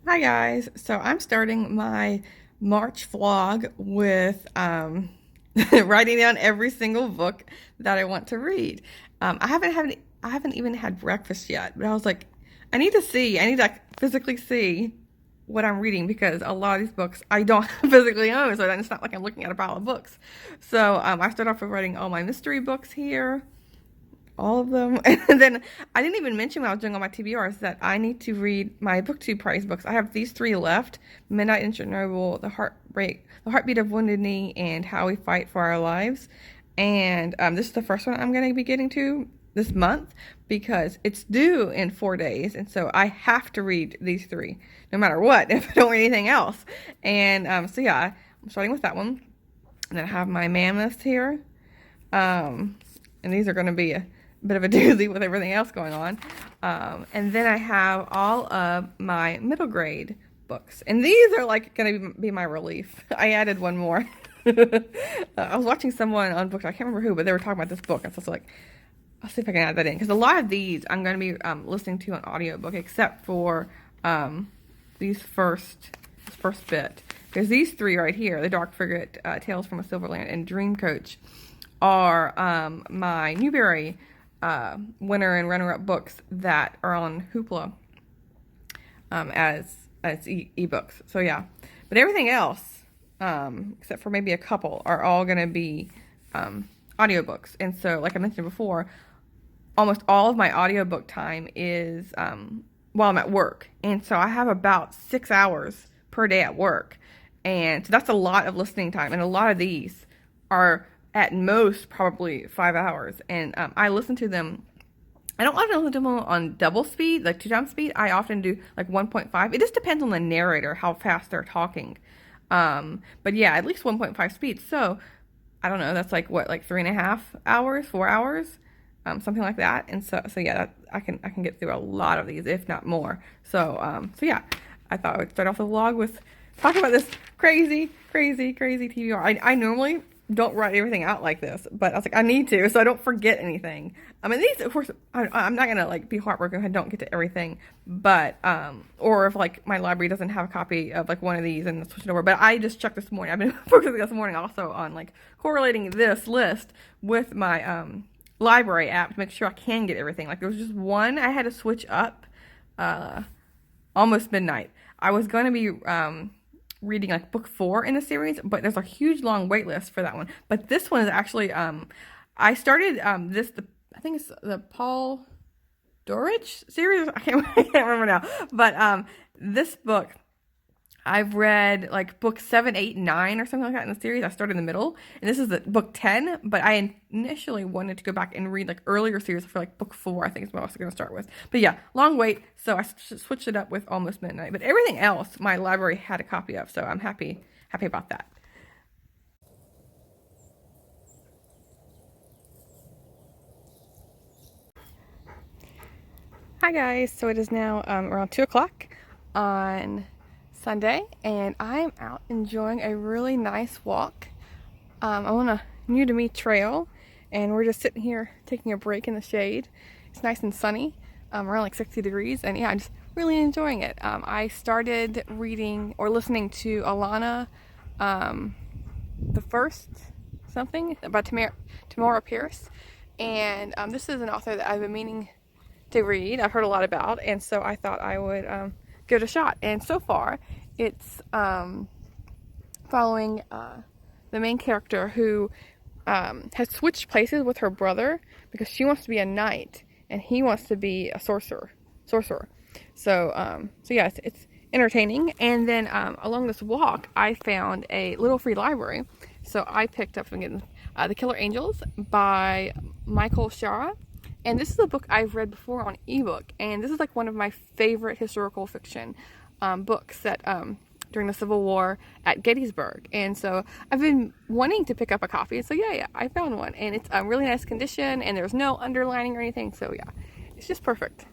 Hi guys, so I'm starting my March vlog with writing down every single book that I want to read. I haven't even had breakfast yet, but I was like, I need to like physically see what I'm reading because a lot of these books I don't physically own, so it's not like I'm looking at a pile of books. So I start off with writing all my mystery books here, all of them. And then I didn't even mention when I was doing all my TBRs that I need to read my booktube prize books. I have these three left: Midnight in Chernobyl, The Heartbeat of Wounded Knee, and How We Fight for Our Lives. And this is the first one I'm going to be getting to this month because it's due in 4 days, and so I have to read these three no matter what if I don't read anything else. And so yeah, I'm starting with that one. And then I have my mammoths here. And these are going to be a bit of a doozy with everything else going on. And then I have all of my middle grade books. And these are like going to be my relief. I added one more. I was watching someone on books, I can't remember who, but they were talking about this book. And so I was like, I'll see if I can add that in. Because a lot of these I'm going to be listening to on audiobook, except for this first bit. There's these three right here, The Dark Frigate, Tales from a Silverland, and Dream Coach, are my Newbery winner and runner-up books that are on Hoopla as ebooks. So yeah, but everything else, except for maybe a couple, are all going to be audiobooks. And so, like I mentioned before, almost all of my audiobook time is while I'm at work. And so I have about 6 hours per day at work. And so that's a lot of listening time. And a lot of these are at most probably 5 hours. And I listen to them. I don't often listen to them on double speed, like 2 times speed. I often do like 1.5. It just depends on the narrator, how fast they're talking. But yeah, at least 1.5 speed. So I don't know, that's like what, like 3.5 hours, 4 hours, something like that. And so yeah, I can get through a lot of these, if not more. So yeah, I thought I would start off the vlog with talking about this crazy TBR. I normally don't write everything out like this, but I was like, I need to, so I don't forget anything. I mean, these, of course, I'm not gonna like be heartbroken if I don't get to everything, but or if like my library doesn't have a copy of like one of these and switch it over. But I just checked this morning. I've been focusing this morning also on like correlating this list with my library app to make sure I can get everything. Like there was just one I had to switch up almost midnight. I was going to be reading like book 4 in the series, but there's a huge long wait list for that one. But this one is actually I started I think it's the Paul Dorich series. I can't remember now. But this book I've read like book 7, 8, 9 or something like that in the series. I started in the middle, and this is the book 10, but I initially wanted to go back and read like earlier series for like book 4, I think is what I was going to start with. But yeah, long wait, so I switched it up with Almost Midnight. But everything else my library had a copy of, so I'm happy about that. Hi guys, so it is now around 2 o'clock on Sunday, and I'm out enjoying a really nice walk. I'm on a new to me trail, and we're just sitting here taking a break in the shade. It's nice and sunny, around like 60 degrees, and yeah, I'm just really enjoying it. I started reading or listening to Alanna, the first something about Tamora Pierce, and this is an author that I've been meaning to read. I've heard a lot about, and so I thought I would give it a shot. And so far, it's following the main character wit's has switched places with her brother because she wants to be a knight and he wants to be a sorcerer. So yeah, it's entertaining. And then along this walk, I found a little free library. So I picked up again The Killer Angels by Michael Shara. And this is a book I've read before on ebook, and this is like one of my favorite historical fiction books that during the Civil War at Gettysburg. And so I've been wanting to pick up a copy. So yeah, I found one, and it's a really nice condition, and there's no underlining or anything. So yeah, it's just perfect.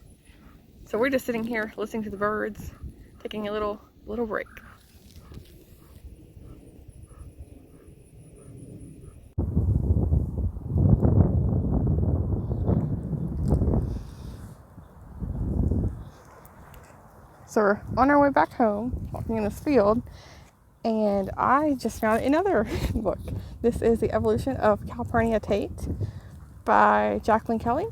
So we're just sitting here listening to the birds, taking a little break. So we're on our way back home, walking in this field, and I just found another book. This is The Evolution of Calpurnia Tate by Jacqueline Kelly,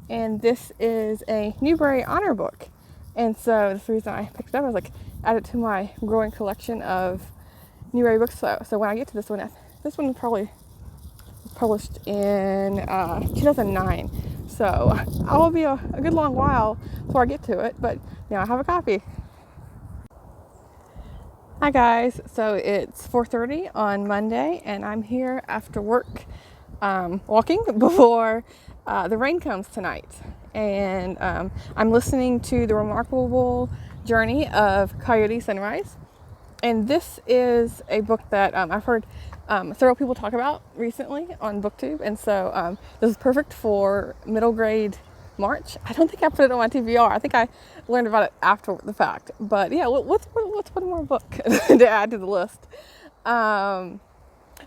and this is a Newbery Honor book. And so that's the reason I picked it up. I was like, add it to my growing collection of Newbery books. So when I get to this one probably was published in 2009. So I will be a good long while before I get to it, but now I have a copy. Hi guys, so it's 4:30 on Monday, and I'm here after work walking before the rain comes tonight. And I'm listening to the remarkable journey of Coyote Sunrise. And this is a book that I've heard several people talk about recently on BookTube. And so this is perfect for middle grade March. I don't think I put it on my TBR. I think I learned about it after the fact. But yeah, what's one more book to add to the list? So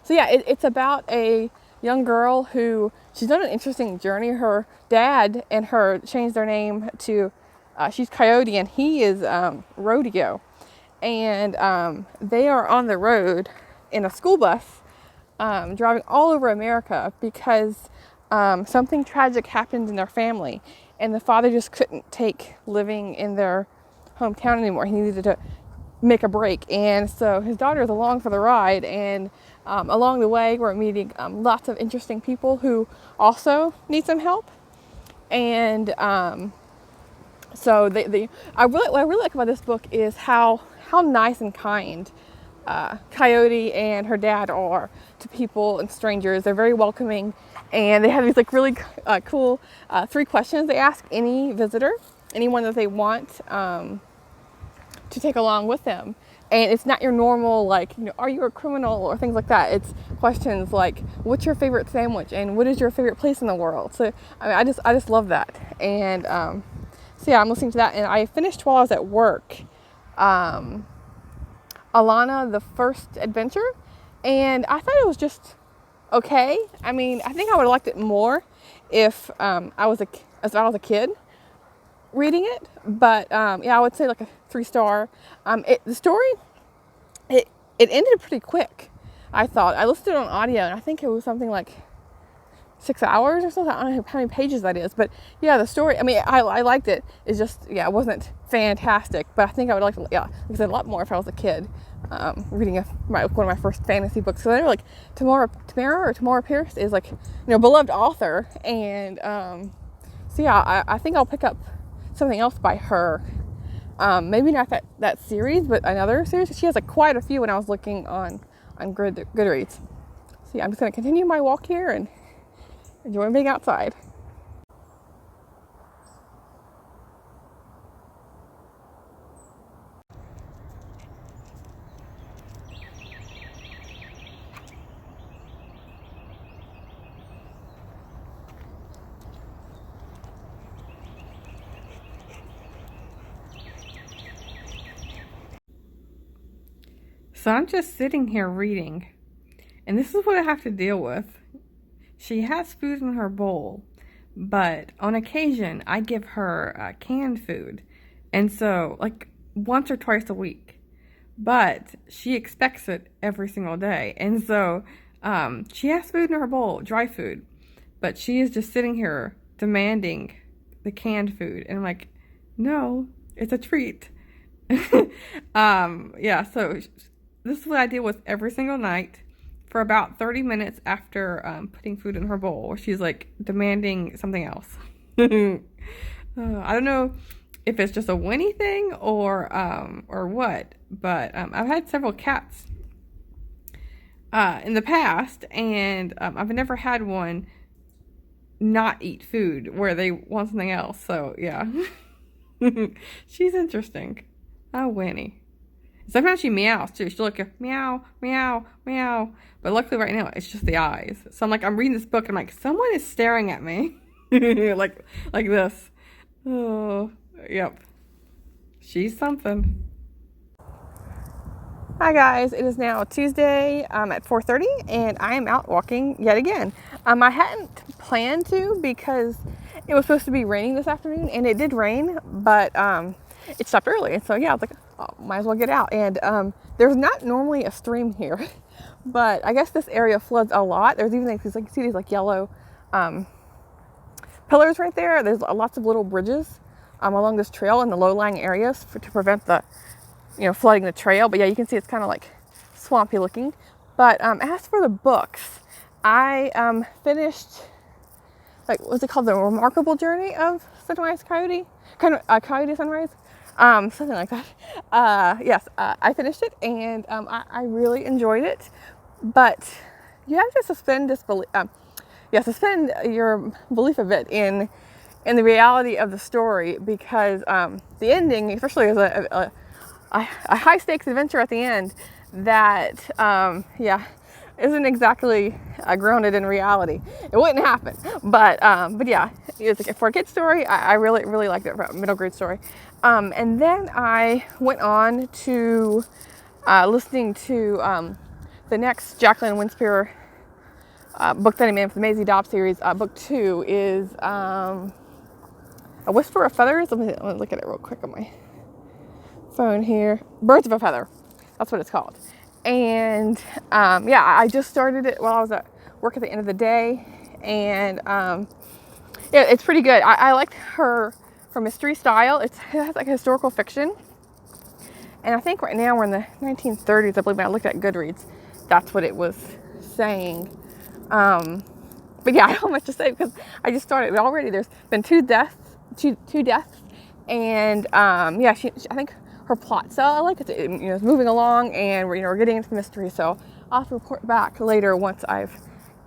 yeah, it's about a young girl who, she's done an interesting journey. Her dad and her changed their name to, she's Coyote and he is Rodeo. And they are on the road in a school bus driving all over America because something tragic happened in their family. And the father just couldn't take living in their hometown anymore. He needed to make a break. And so his daughter is along for the ride. And along the way, we're meeting lots of interesting people who also need some help. And so what I really like about this book is how nice and kind Coyote and her dad are to people and strangers. They're very welcoming, and they have these like really cool 3 questions they ask any visitor, anyone that they want to take along with them. And it's not your normal, like, you know, are you a criminal or things like that. It's questions like, what's your favorite sandwich and what is your favorite place in the world? So I mean, I just love that. And so yeah, I'm listening to that, and I finished while I was at work Alanna, the first adventure, and I thought it was just okay. I mean, I think I would have liked it more if I was a kid reading it, but yeah, I would say like a 3-star. The story, it ended pretty quick. I thought I listened to it on audio, and I think it was something like 6 hours or something. I don't know how many pages that is, but yeah, the story, I mean, I liked it. It's just, yeah, it wasn't fantastic, but I think I would like to, yeah, like I said, a lot more if I was a kid reading one of my first fantasy books. So I know, like, Tamora Pierce is like, you know, beloved author, and so yeah, I think I'll pick up something else by her. Maybe not that series, but another series. She has like quite a few when I was looking on Goodreads. So yeah, I'm just going to continue my walk here and enjoy being outside. So I'm just sitting here reading, and this is what I have to deal with. She has food in her bowl, but on occasion I give her canned food, and so like once or twice a week, but she expects it every single day. And so she has food in her bowl, dry food, but she is just sitting here demanding the canned food, and I'm like, no, it's a treat. Yeah, so this is what I deal with every single night for about 30 minutes after putting food in her bowl, where she's like demanding something else. I don't know if it's just a Winnie thing or what, but I've had several cats in the past, and I've never had one not eat food where they want something else. So yeah, she's interesting. Oh, Winnie. Sometimes she meows too. She'll like meow, meow, meow. But luckily right now it's just the eyes. So I'm reading this book and I'm like, someone is staring at me. like this. Oh, yep. She's something. Hi guys, it is now Tuesday at 4:30, and I am out walking yet again. I hadn't planned to because it was supposed to be raining this afternoon, and it did rain, but it stopped early. And so, yeah, I was like, oh, might as well get out. And there's not normally a stream here, but I guess this area floods a lot. There's even these, like, you see these like yellow pillars right there. There's lots of little bridges along this trail in the low-lying areas to prevent the, flooding the trail. But yeah, you can see it's kind of like swampy looking. But as for the books, I finished, like, what's it called? The Remarkable Journey of Sunrise Coyote? Coyote Sunrise? Something like that. Yes, I finished it, and I really enjoyed it. But you have to suspend disbelief. Suspend your belief of it in the reality of the story, because the ending, especially as a high stakes adventure at the end, that isn't exactly grounded in reality. It wouldn't happen, but yeah, it's like, for a kid's story, I really liked it. For a middle grade story, and then I went on to listening to the next Jacqueline Winspear book that I made for the Maisie Dobbs series. Book 2 is A Whisper of Feathers. Let me look at it real quick on my phone here. Birds of a Feather. That's what it's called. And I just started it while I was at work at the end of the day. And it's pretty good. I liked her mystery style. It has like historical fiction. And I think right now we're in the 1930s, I believe, when I looked at Goodreads. That's what it was saying. But yeah, I don't have much to say because I just started already. There's been two deaths, and I think her plot. So I like it. It's moving along, and we're getting into the mystery. So I'll have to report back later once I've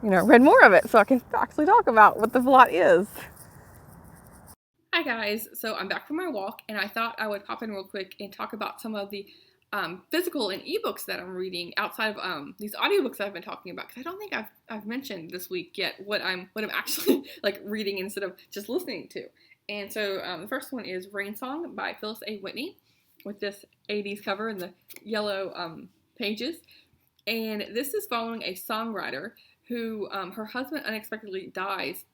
read more of it, so I can actually talk about what the plot is. Hi guys, so I'm back from my walk, and I thought I would pop in real quick and talk about some of the physical and ebooks that I'm reading outside of these audiobooks I've been talking about, because I don't think I've mentioned this week yet what I'm actually like reading instead of just listening to. And so the first one is Rainsong by Phyllis A. Whitney, with this 80s cover and the yellow pages. And this is following a songwriter who her husband unexpectedly dies,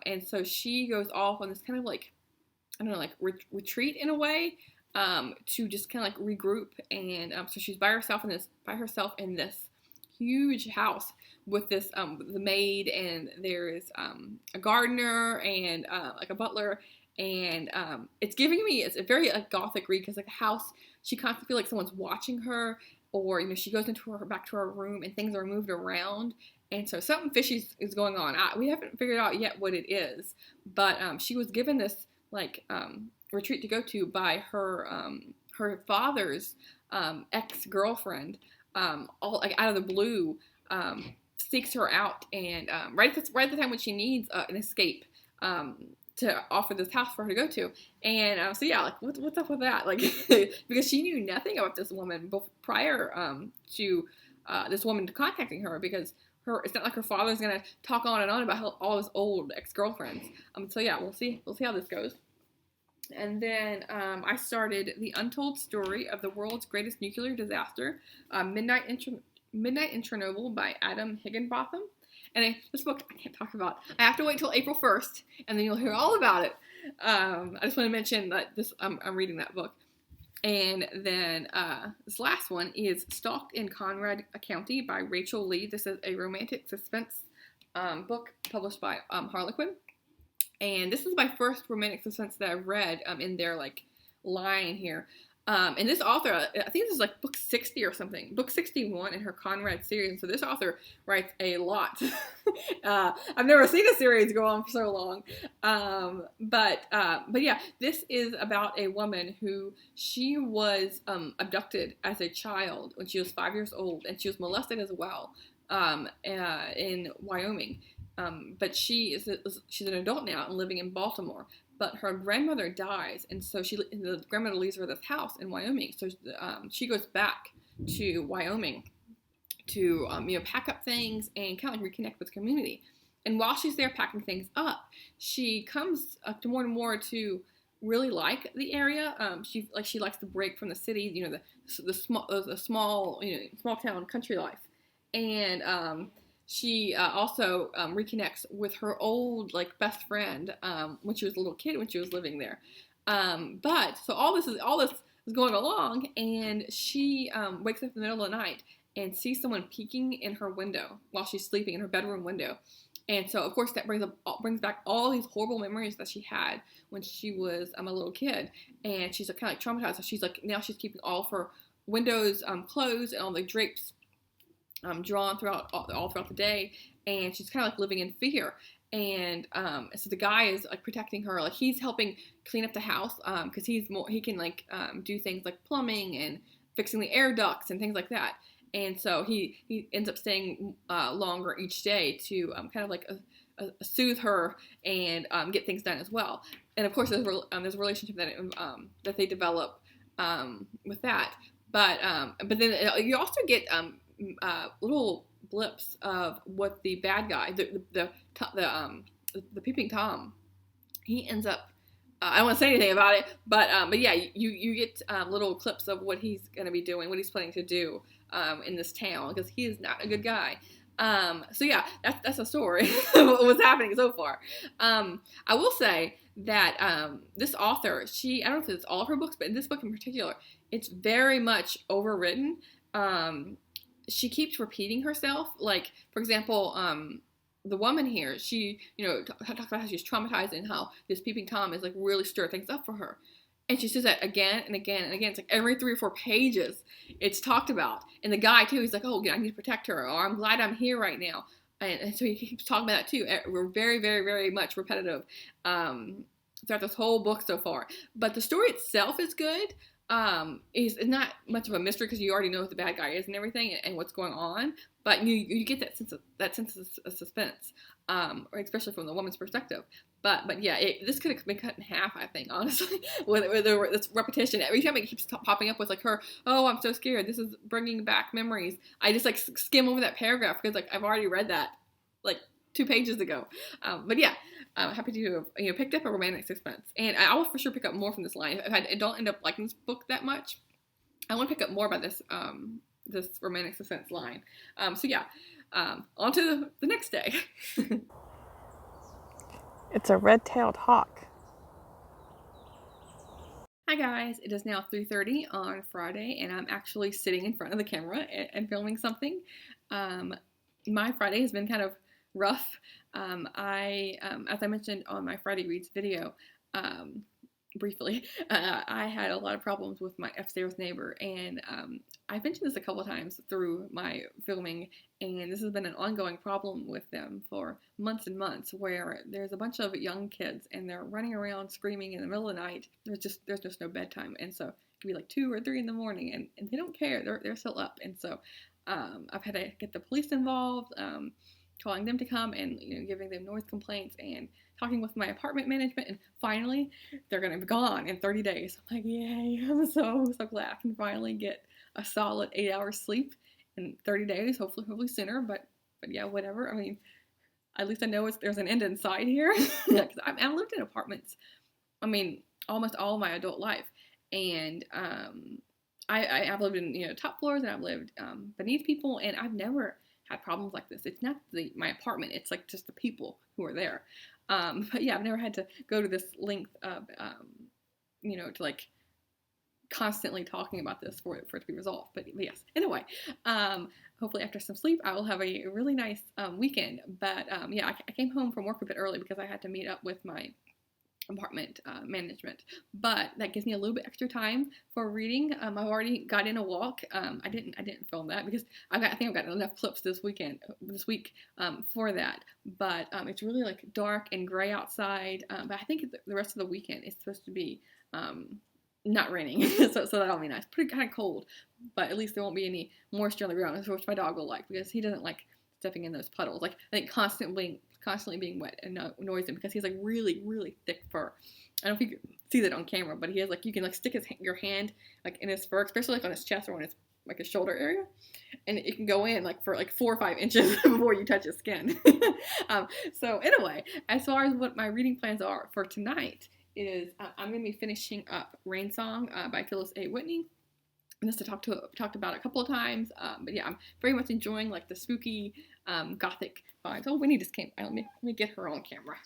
and so she goes off on this kind of like, I don't know, like retreat in a way, to just kind of like regroup. And so she's by herself in this huge house with this the maid, and there is a gardener and like a butler, and it's a very gothic read, because like a house, she constantly feels like someone's watching her, or she goes into back to her room and things are moved around. And so something fishy is going on. We haven't figured out yet what it is, but she was given this like retreat to go to by her father's ex-girlfriend, all like out of the blue, seeks her out, and right at the time when she needs an escape, to offer this house for her to go to. And so yeah, like what's up with that? Like because she knew nothing about this woman prior to this woman contacting her, because it's not like her father's gonna talk on and on about all his old ex-girlfriends. So yeah, we'll see how this goes. And then I started The Untold Story of the World's Greatest Nuclear Disaster, Midnight in Chernobyl by Adam Higginbotham. And this book I can't talk about. I have to wait till April 1st, and then you'll hear all about it. I just want to mention that I'm reading that book. And then this last one is Stalked in Conrad County by Rachel Lee. This is a romantic suspense book published by Harlequin. And this is my first romantic suspense that I've read in their like line here. And this author, I think this is like book 60 or something, book 61 in her Conrad series. And so this author writes a lot. I've never seen a series go on for so long. But yeah, this is about a woman who she was abducted as a child when she was 5 years old, and she was molested as well in Wyoming. But she's an adult now and living in Baltimore. But her grandmother dies, and so the grandmother leaves her this house in Wyoming. So she goes back to Wyoming to pack up things and kind of like reconnect with the community. And while she's there packing things up, she comes to more and more to really like the area. She likes the break from the city, the small town country life, and she also reconnects with her old best friend when she was a little kid, when she was living there. But so all this is going along, and she wakes up in the middle of the night and sees someone peeking in her window while she's sleeping in her bedroom window. And so, of course, that brings back all these horrible memories that she had when she was a little kid. And she's kind of like traumatized. So she's like, now she's keeping all of her windows closed and all the drapes drawn all throughout the day. And she's kind of like living in fear. And so the guy is like protecting her. Like he's helping clean up the house because he can like do things like plumbing and fixing the air ducts and things like that. And so he ends up staying longer each day to kind of like soothe her and get things done as well. And of course, there's a relationship that they develop with that. But then you also get little blips of what the bad guy, the peeping Tom, he ends up. I don't want to say anything about it, but yeah, you get little clips of what he's going to be doing, what he's planning to do in this town, because he is not a good guy. So yeah, that's a story of what's happening so far. I will say that this author, I don't know if it's all of her books, but in this book in particular, it's very much overwritten. She keeps repeating herself. Like, for example, the woman here, she, talks about how she's traumatized and how this peeping Tom is like really stir things up for her. And she says that again and again and again. It's like every 3 or 4 pages it's talked about. And the guy too, he's like, oh, I need to protect her, or I'm glad I'm here right now. And so he keeps talking about that too. We're very, very, very much repetitive throughout this whole book so far. But the story itself is good. Is not much of a mystery because you already know who the bad guy is and everything and what's going on, but you get that sense of suspense, especially from the woman's perspective. But yeah, this could have been cut in half, I think, honestly, with this repetition. Every time it keeps popping up with like her, oh, I'm so scared, this is bringing back memories. I just like skim over that paragraph because like I've already read that like 2 pages ago. But yeah, I'm happy to have picked up a romantic suspense, and I will for sure pick up more from this line. If I don't end up liking this book that much, I want to pick up more about this this romantic suspense line. So yeah, on to the next day. It's a red-tailed hawk. Hi guys, it is now 3:30 on Friday, and I'm actually sitting in front of the camera and filming something. My Friday has been kind of rough. As I mentioned on my Friday Reads video, briefly, I had a lot of problems with my upstairs neighbor, and I've mentioned this a couple of times through my filming, and this has been an ongoing problem with them for months and months, where there's a bunch of young kids, and they're running around screaming in the middle of the night. There's just no bedtime, and so it could be like 2 or 3 in the morning, and they don't care. They're still up, and so I've had to get the police involved, calling them to come and giving them noise complaints and talking with my apartment management, and finally they're gonna be gone in 30 days. I'm like, yay! I'm so glad I can finally get a solid 8 hours sleep in 30 days. Hopefully sooner, but yeah, whatever. I mean, at least I know there's an end in sight here. Because I've lived in apartments, I mean, almost all of my adult life, and I've lived in top floors, and I've lived beneath people, and I've never had problems like this. It's not my apartment, it's like just the people who are there. But yeah, I've never had to go to this length of to like constantly talking about this for it to be resolved. But yes, anyway, hopefully after some sleep I will have a really nice weekend. But yeah, I came home from work a bit early because I had to meet up with my apartment management, but that gives me a little bit extra time for reading. I've already got in a walk. I didn't film that because I think I've got enough clips this week for that. But it's really like dark and gray outside. But I think the rest of the weekend is supposed to be not raining, so that'll be nice. Pretty kind of cold, but at least there won't be any moisture on the ground, which my dog will like because he doesn't like stepping in those puddles. Like I think constantly being wet and annoys him because he's like really, really thick fur. I don't know if you can see that on camera, but he has like, you can like stick your hand like in his fur, especially like on his chest or on his like his shoulder area, and it can go in like for like 4 or 5 inches before you touch his skin. So anyway, as far as what my reading plans are for tonight is I'm going to be finishing up Rainsong by Phyllis A. Whitney. And this I talked about a couple of times, but yeah, I'm very much enjoying like the spooky gothic vibes. Oh, Whitney just came. Let me get her on camera.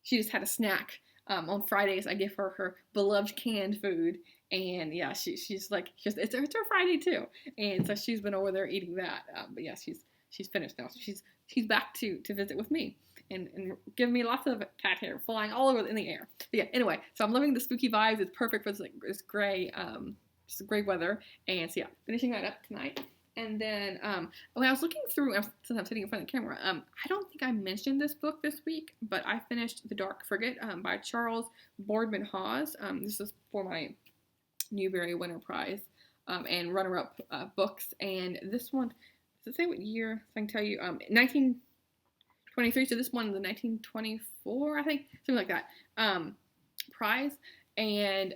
She just had a snack On Fridays, I give her her beloved canned food, and yeah, she's like, it's her Friday too, and so she's been over there eating that. But yeah, she's finished now. So she's back to visit with me, and giving me lots of cat hair flying all over in the air. But yeah, anyway, so I'm loving the spooky vibes. It's perfect for this gray, just gray weather, and so yeah, finishing that up tonight. And then when I was looking through, since I'm sitting in front of the camera, I don't think I mentioned this book this week, but I finished The Dark Frigate by Charles Boardman Hawes. This is for my Newbery Winter Prize and runner-up books. And this one, does it say what year? I can tell you, 1923. So this one is the 1924, I think, something like that, prize. And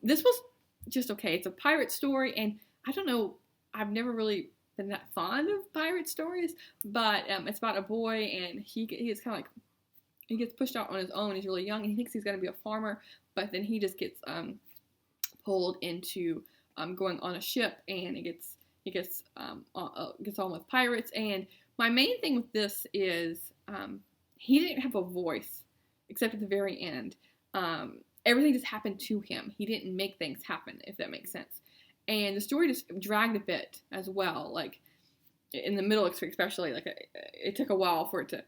this was just okay. It's a pirate story, and I don't know, I've never really been that fond of pirate stories, but it's about a boy, and he is kind of like, he gets pushed out on his own. He's really young, and he thinks he's going to be a farmer, but then he just gets pulled into going on a ship, and he gets on with pirates. And my main thing with this is he didn't have a voice except at the very end. Everything just happened to him. He didn't make things happen, if that makes sense. And the story just dragged a bit as well, like in the middle, especially. Like it took a while for it to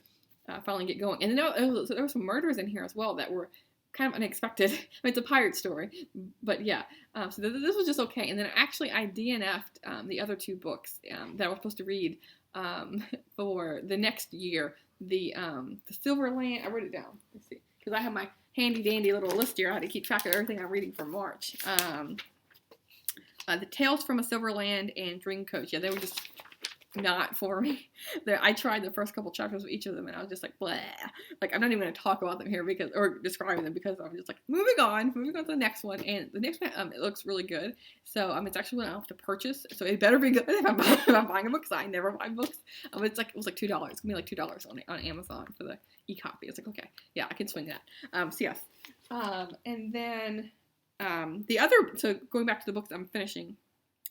finally get going. And there were some murders in here as well that were kind of unexpected. I mean, it's a pirate story, but yeah. So this was just okay. And then actually, I DNF'd the other two books that I was supposed to read for the next year. The Silverland. I wrote it down. Let's see, because I have my handy dandy little list here. I had to keep track of everything I'm reading for March. The Tales from a Silverland and Dream Coach. Yeah, they were just not for me. I tried the first couple chapters of each of them, and I was just like, blah. Like, I'm not even going to talk about them here or describe them, because I'm just like, moving on to the next one. And the next one, it looks really good. So, it's actually one I'll have to purchase. So it better be good if I'm buying a book, because I never buy books. It was like $2. It's going to be like $2 on Amazon for the e-copy. It's like, okay, yeah, I can swing that. So yes. And then the other, so going back to the books I'm finishing,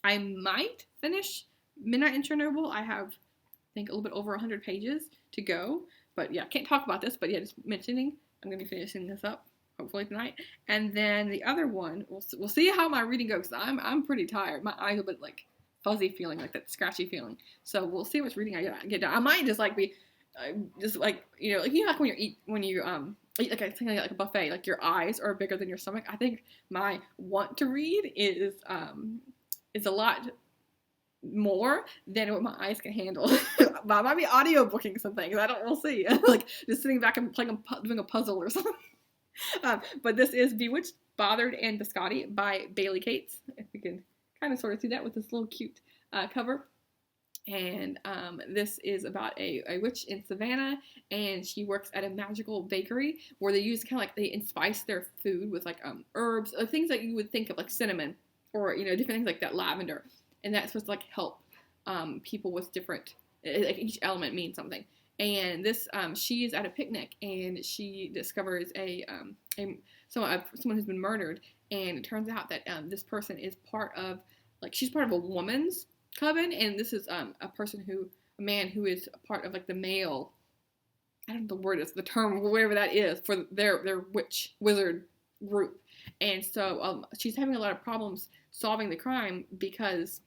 I might finish Midnight in Chernobyl. I have, I think, a little bit over 100 pages to go. But yeah, can't talk about this, but yeah, just mentioning, I'm going to be finishing this up, hopefully tonight. And then the other one, we'll see how my reading goes. I'm pretty tired. My eyes are a bit like fuzzy feeling, like that scratchy feeling. So we'll see which reading I get done. I might just like be, just like, like when you eat like a buffet, like your eyes are bigger than your stomach. I think my want to read is a lot more than what my eyes can handle. I might be audiobooking some things. We'll see. Like just sitting back and doing a puzzle or something. But this is Bewitched, Bothered, and Biscotti by Bailey Cates. If you can kind of sort of see that with this little cute cover. And this is about a witch in Savannah, and she works at a magical bakery where they use they spice their food with herbs, things that you would think of, like cinnamon, or different things like that, lavender, and that's supposed to help people with different, each element means something. And this she is at a picnic, and she discovers someone who's been murdered, and it turns out that this person is she's part of a woman's coven, and this is a man who is a part of the male, I don't know the word is, the term, whatever that is, for their wizard group. And so she's having a lot of problems solving the crime, because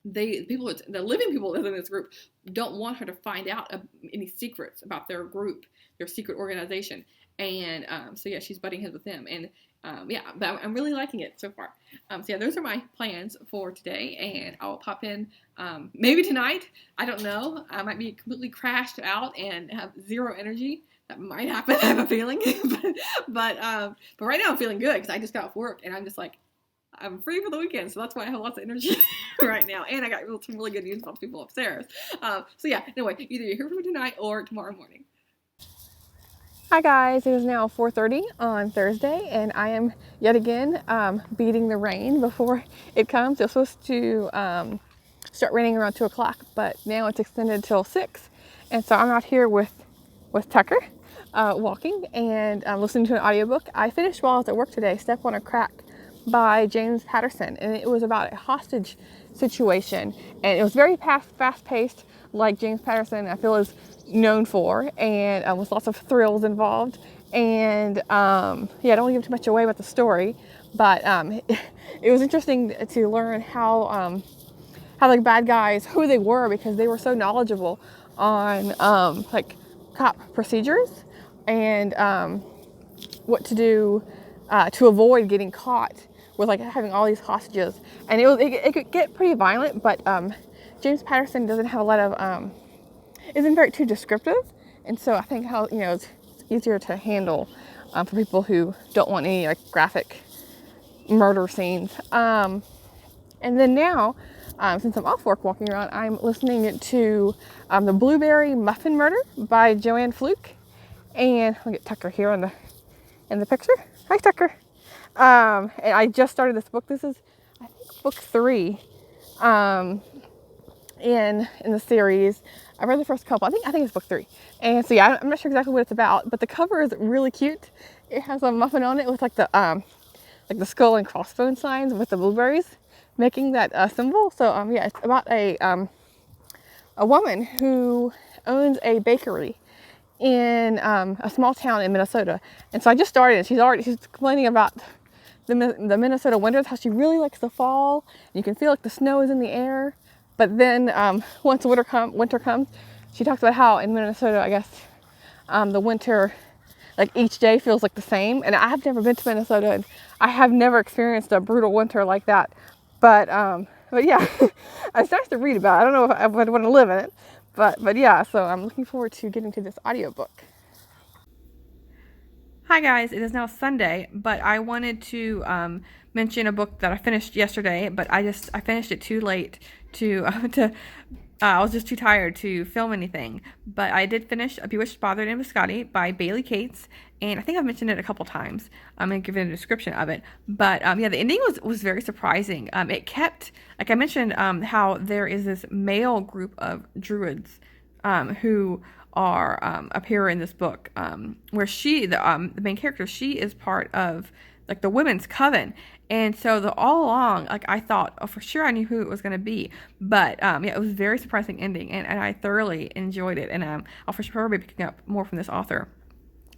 the living people that live in this group don't want her to find out any secrets about their group, their secret organization. And so yeah, she's butting heads with them. And but I'm really liking it so far. So yeah, those are my plans for today, and I'll pop in maybe tonight. I don't know. I might be completely crashed out and have zero energy. That might happen. I have a feeling. but right now I'm feeling good, because I just got off work, and I'm just I'm free for the weekend, so that's why I have lots of energy right now. And I got some really good news about people upstairs. So yeah, anyway, either you hear from me tonight or tomorrow morning. Hi guys, it is now 4:30 on Thursday, and I am yet again beating the rain before it comes. It's supposed to start raining around 2 o'clock, but now it's extended till 6. And so I'm out here with Tucker walking and listening to an audiobook. I finished while I was at work today, Step on a Crack by James Patterson, and it was about a hostage situation, and it was very fast-paced, like James Patterson I feel is known for, and with lots of thrills involved. And yeah, I don't want to give too much away about the story, but it was interesting to learn how like bad guys, who they were, because they were so knowledgeable on like cop procedures and what to do to avoid getting caught with like having all these hostages. And it could get pretty violent, but James Patterson doesn't have a lot of isn't very too descriptive, and so I think how it's easier to handle for people who don't want any like graphic murder scenes. And then now, since I'm off work walking around, I'm listening to The Blueberry Muffin Murder by Joanne Fluke. And I'll get Tucker here in the picture. Hi, Tucker. And I just started this book. This is, I think, book 3 in the series. I read the first couple. I think it's book 3. And so yeah, I'm not sure exactly what it's about, but the cover is really cute. It has a muffin on it with like the skull and crossbones signs with the blueberries making that symbol. So yeah, it's about a woman who owns a bakery in a small town in Minnesota. And so I just started, and she's complaining about the Minnesota winters, how she really likes the fall. You can feel like the snow is in the air. But then once winter comes, she talks about how in Minnesota, I guess, the winter, like each day feels like the same. And I have never been to Minnesota, and I have never experienced a brutal winter like that. But yeah, it's nice to read about. I don't know if I would want to live in it, but yeah. So I'm looking forward to getting to this audiobook. Hi guys, it is now Sunday, but I wanted to mention a book that I finished yesterday, but I finished it too late to I was just too tired to film anything. But I did finish Bewitched, Bothered, and Biscotti by Bailey Cates, and I think I've mentioned it a couple times. I'm going to give it a description of it. But yeah, the ending was very surprising. It kept, like I mentioned, how there is this male group of druids who are up here in this book, where the main character, she is part of like the women's coven. And so all along, like I thought, oh, for sure I knew who it was going to be. But yeah, it was a very surprising ending, and I thoroughly enjoyed it. And I'll for sure be picking up more from this author.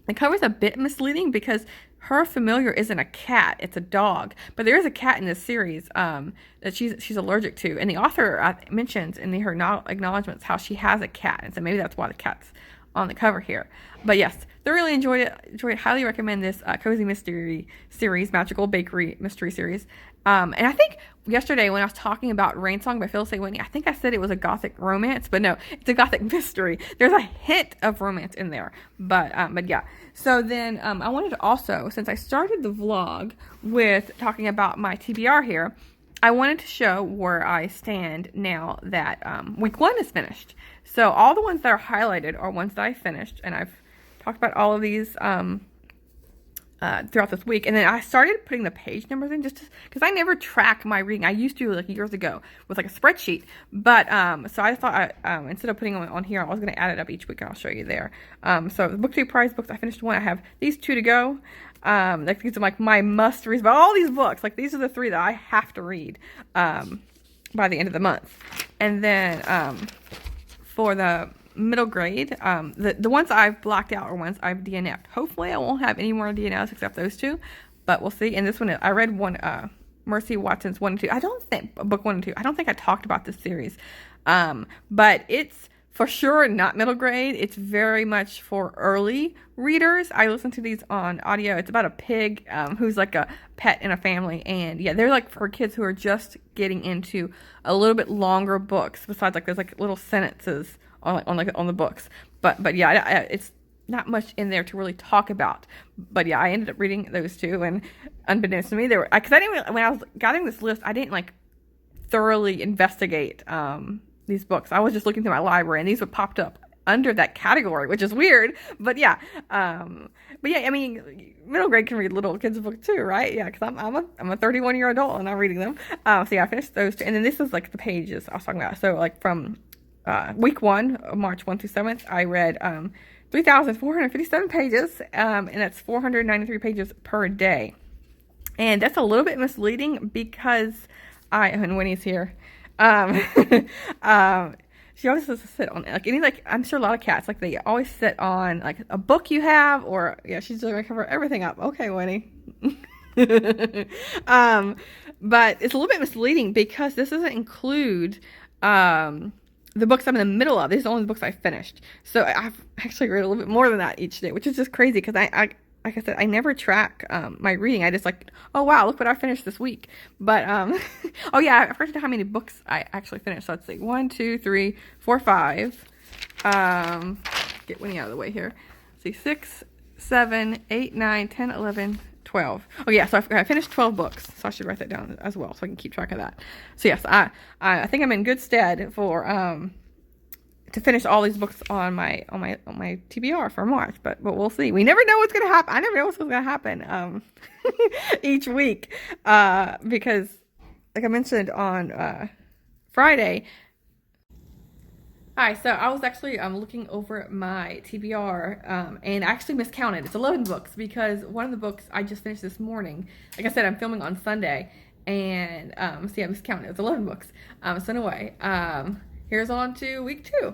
The cover's a bit misleading because her familiar isn't a cat, it's a dog. But there is a cat in this series that she's allergic to. And the author mentions in her acknowledgments how she has a cat. And so maybe that's why the cat's on the cover here. But yes, thoroughly enjoyed it. Highly recommend this cozy mystery series, magical bakery mystery series. And I think yesterday when I was talking about Rainsong by Phyllis and Whitney, I think I said it was a gothic romance, but no, it's a gothic mystery. There's a hint of romance in there, but yeah. So then I wanted to also, since I started the vlog with talking about my TBR here, I wanted to show where I stand now that week 1 is finished. So all the ones that are highlighted are ones that I finished, and I've talked about all of these throughout this week. And then I started putting the page numbers in just because I never track my reading. I used to like years ago with like a spreadsheet, but so I thought instead of putting them on here, I was going to add it up each week, and I'll show you there. So the book 2 prize books, I finished 1. I have these 2 to go. Like these are like my must reads, but all these books, like these are the 3 that I have to read by the end of the month. And then for the middle grade, the ones I've blocked out are ones I've DNF'd. Hopefully I won't have any more DNFs except those 2, but we'll see. And this one, I read one, Mercy Watson's 1 and 2. I don't think, book 1 and 2, I don't think I talked about this series, but it's for sure not middle grade. It's very much for early readers. I listen to these on audio. It's about a pig who's like a pet in a family, and yeah, they're like for kids who are just getting into a little bit longer books. Besides, like there's like little sentences on the books, but yeah, it's not much in there to really talk about. But yeah, I ended up reading those 2, and unbeknownst to me, there were because I didn't when I was gathering this list, I didn't like thoroughly investigate these books. I was just looking through my library, and these would popped up under that category, which is weird. But yeah, I mean, middle grade can read little kids' books too, right? Yeah, because I'm a 31-year adult and I'm reading them. So yeah, I finished those 2, and then this is like the pages I was talking about. So like from week 1, March 1 through 7th, I read 3,457 pages, and that's 493 pages per day. And that's a little bit misleading because and Winnie's here. She always has to sit on it. Like any, like I'm sure a lot of cats, like they always sit on like a book you have, or yeah, she's gonna cover everything up. Okay, Winnie. But it's a little bit misleading because this doesn't include the books I'm in the middle of. These are only the books I finished. So I've actually read a little bit more than that each day, which is just crazy because I like I said, I never track my reading. I just like, oh wow, look what I finished this week. But oh yeah, I forgot how many books I actually finished. So let's see, 1, 2, 3, 4, 5. Get Winnie out of the way here. Let's see, 6, 7, 8, 9, 10, 11, 12. Oh yeah, so I finished 12 books. So I should write that down as well so I can keep track of that. So yes, I think I'm in good stead for to finish all these books on my TBR for March, but we'll see. We never know what's gonna happen. I never know what's gonna happen each week because, like I mentioned on Friday. Hi, so I was actually looking over my TBR and I actually miscounted. It's 11 books because one of the books I just finished this morning. Like I said, I'm filming on Sunday, and see, I miscounted. It was 11 books. So anyway, here's on to week 2.